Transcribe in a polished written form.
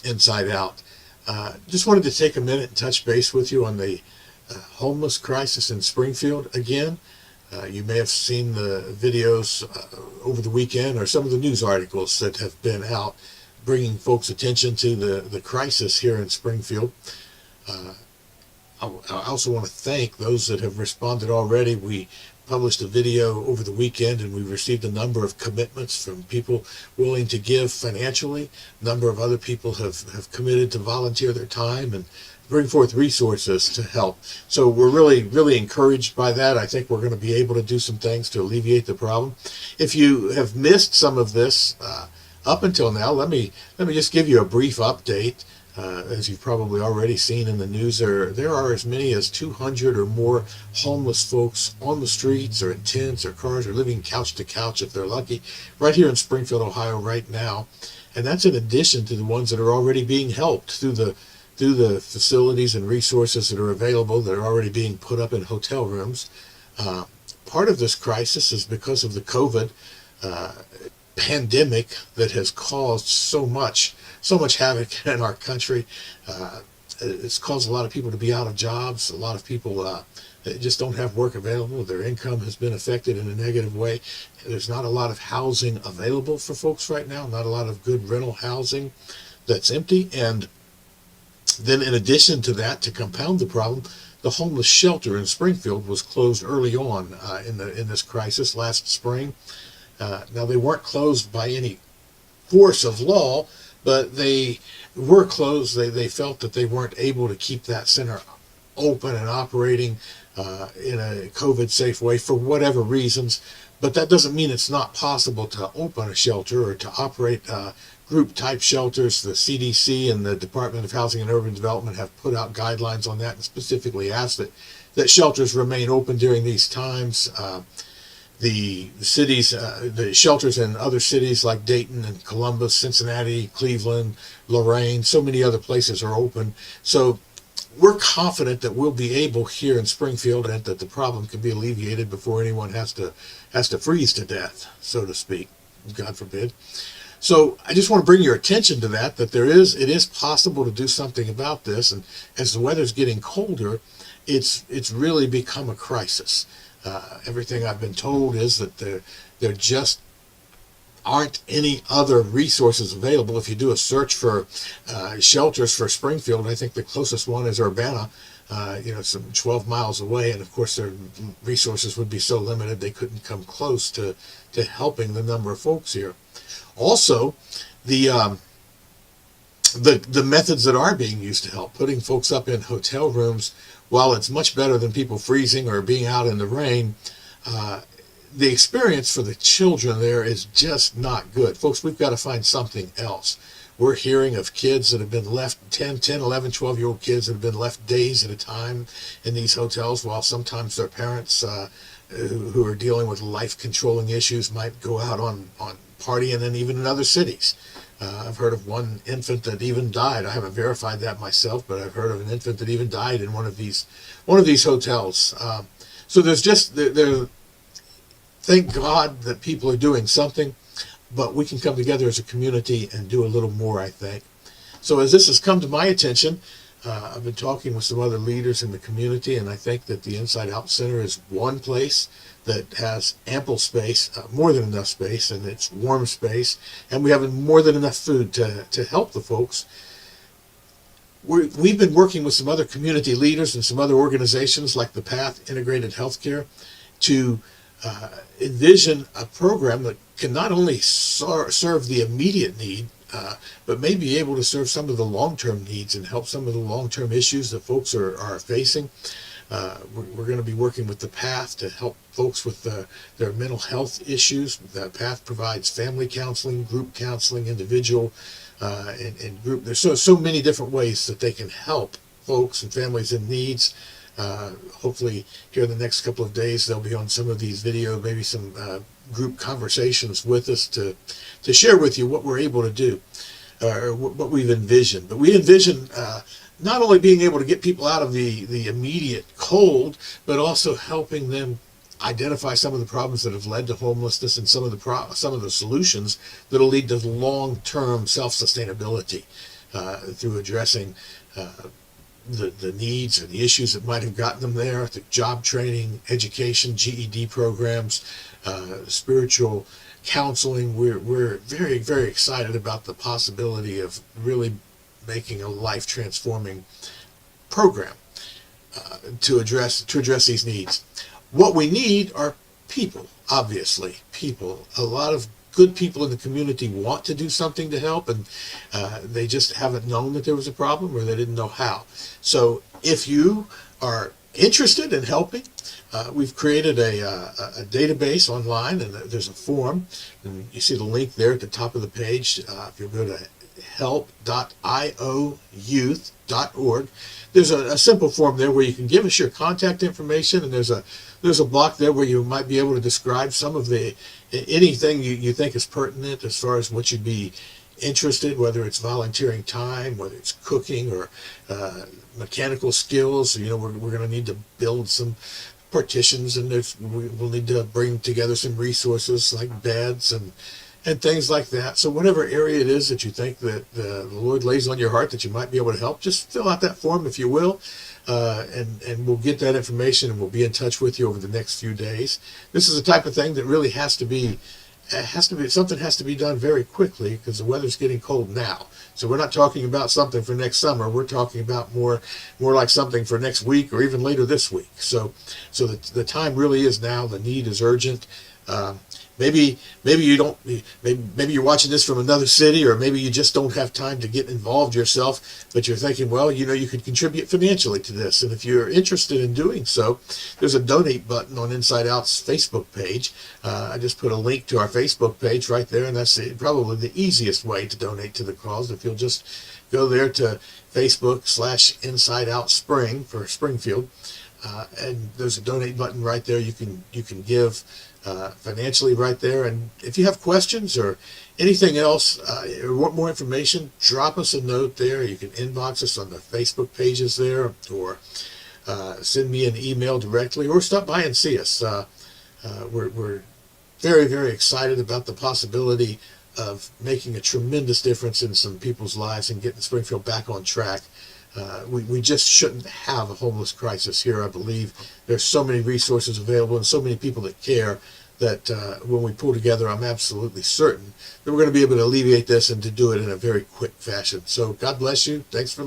Inside Out. Just wanted to take a minute and touch base with you on the homeless crisis in Springfield again. You may have seen the videos over the weekend or some of the news articles that have been out bringing folks' attention to the crisis here in Springfield. I also want to thank those that have responded already. We published a video over the weekend and we received a number of commitments from people willing to give financially. A number of other people have committed to volunteer their time and bring forth resources to help. So we're really encouraged by that. I think we're going to be able to do some things to alleviate the problem. If you have missed some of this up until now, let me just give you a brief update. As you've probably already seen in the news, there are as many as 200 or more homeless folks on the streets or in tents or cars or living couch to couch if they're lucky, right here in Springfield, Ohio right now. And that's in addition to the ones that are already being helped through the facilities and resources that are available that are already being put up in hotel rooms. Part of this crisis is because of the COVID pandemic that has caused so much havoc in our country. It's caused a lot of people to be out of jobs. A lot of people that just don't have work available. Their income has been affected in a negative way. There's not a lot of housing available for folks right now, not a lot of good rental housing that's empty. And then in addition to that, to compound the problem, the homeless shelter in Springfield was closed early on in this crisis last spring. Now, they weren't closed by any force of law, but they were closed. They felt that they weren't able to keep that center open and operating in a COVID-safe way for whatever reasons. But that doesn't mean it's not possible to open a shelter or to operate group-type shelters. The CDC and the Department of Housing and Urban Development have put out guidelines on that and specifically asked that shelters remain open during these times. The cities, the shelters in other cities like Dayton and Columbus, Cincinnati, Cleveland, Lorain, so many other places are open. So we're confident that we'll be able here in Springfield and that the problem can be alleviated before anyone has to freeze to death, so to speak, God forbid. So I just want to bring your attention to that it is possible to do something about this. And as the weather's getting colder, it's really become a crisis. Everything I've been told is that there just aren't any other resources available. If you do a search for shelters for Springfield, I think the closest one is Urbana, some 12 miles away. And of course, their resources would be so limited they couldn't come close to helping the number of folks here. Also, the methods that are being used to help, putting folks up in hotel rooms, while it's much better than people freezing or being out in the rain, the experience for the children there is just not good. Folks, we've got to find something else. We're hearing of kids that have been left, 10, 11, 12-year-old kids that have been left days at a time in these hotels, while sometimes their parents who are dealing with life-controlling issues might go out on partying, and even in other cities. I've heard of one infant that even died. I haven't verified that myself, but I've heard of an infant that even died in one of these hotels. So there's thank God that people are doing something, but we can come together as a community and do a little more, I think. So as this has come to my attention, I've been talking with some other leaders in the community, and I think that the Inside Out Center is one place that has ample space, more than enough space, and it's warm space, and we have more than enough food to help the folks. We've been working with some other community leaders and some other organizations like the Path Integrated Healthcare to envision a program that can not only serve the immediate need, but may be able to serve some of the long-term needs and help some of the long-term issues that folks are facing. We're going to be working with the Path to help folks with their mental health issues. The Path provides family counseling, group counseling, individual and group. There's so many different ways that they can help folks and families in needs. Hopefully here in the next couple of days they'll be on some of these videos, maybe some group conversations with us to share with you what we're able to do, or what we've envisioned. But we envision not only being able to get people out of the immediate cold, but also helping them identify some of the problems that have led to homelessness and some of the solutions that will lead to long-term self-sustainability. through addressing the needs and the issues that might have gotten them there, the job training, education, GED programs, spiritual counseling. We're very, very excited about the possibility of really making a life transforming program to address these needs. What we need are people, obviously, people. A lot of good people in the community want to do something to help, and they just haven't known that there was a problem, or they didn't know how. So if you are interested in helping, we've created a database online, and there's a form, and you see the link there at the top of the page. If you go to help.iouth.org, there's a simple form there where you can give us your contact information, and there's a block there where you might be able to describe some of anything you think is pertinent as far as what you'd be interested, whether it's volunteering time, whether it's cooking or mechanical skills. We're going to need to build some partitions, and we'll need to bring together some resources like beds and things like that. So whatever area it is that you think that the Lord lays on your heart that you might be able to help, just fill out that form if you will, and we'll get that information, and we'll be in touch with you over the next few days. This is the type of thing that really something has to be done very quickly, because the weather's getting cold now. So we're not talking about something for next summer. We're talking about more like something for next week or even later this week. So the time really is now. The need is urgent. Maybe you don't. Maybe you're watching this from another city, or maybe you just don't have time to get involved yourself. But you're thinking, well, you could contribute financially to this, and if you're interested in doing so, there's a donate button on Inside Out's Facebook page. I just put a link to our Facebook page right there, and that's probably the easiest way to donate to the cause. If you'll just go there to Facebook/Inside Out Spring for Springfield, and there's a donate button right there. You can give financially right there. And if you have questions or anything else, or want more information, drop us a note there. You can inbox us on the Facebook pages there, or send me an email directly, or stop by and see us. We're very, very excited about the possibility of making a tremendous difference in some people's lives and getting Springfield back on track. We just shouldn't have a homeless crisis here. I believe there's so many resources available and so many people that care that when we pull together, I'm absolutely certain that we're going to be able to alleviate this and to do it in a very quick fashion. So God bless you. Thanks for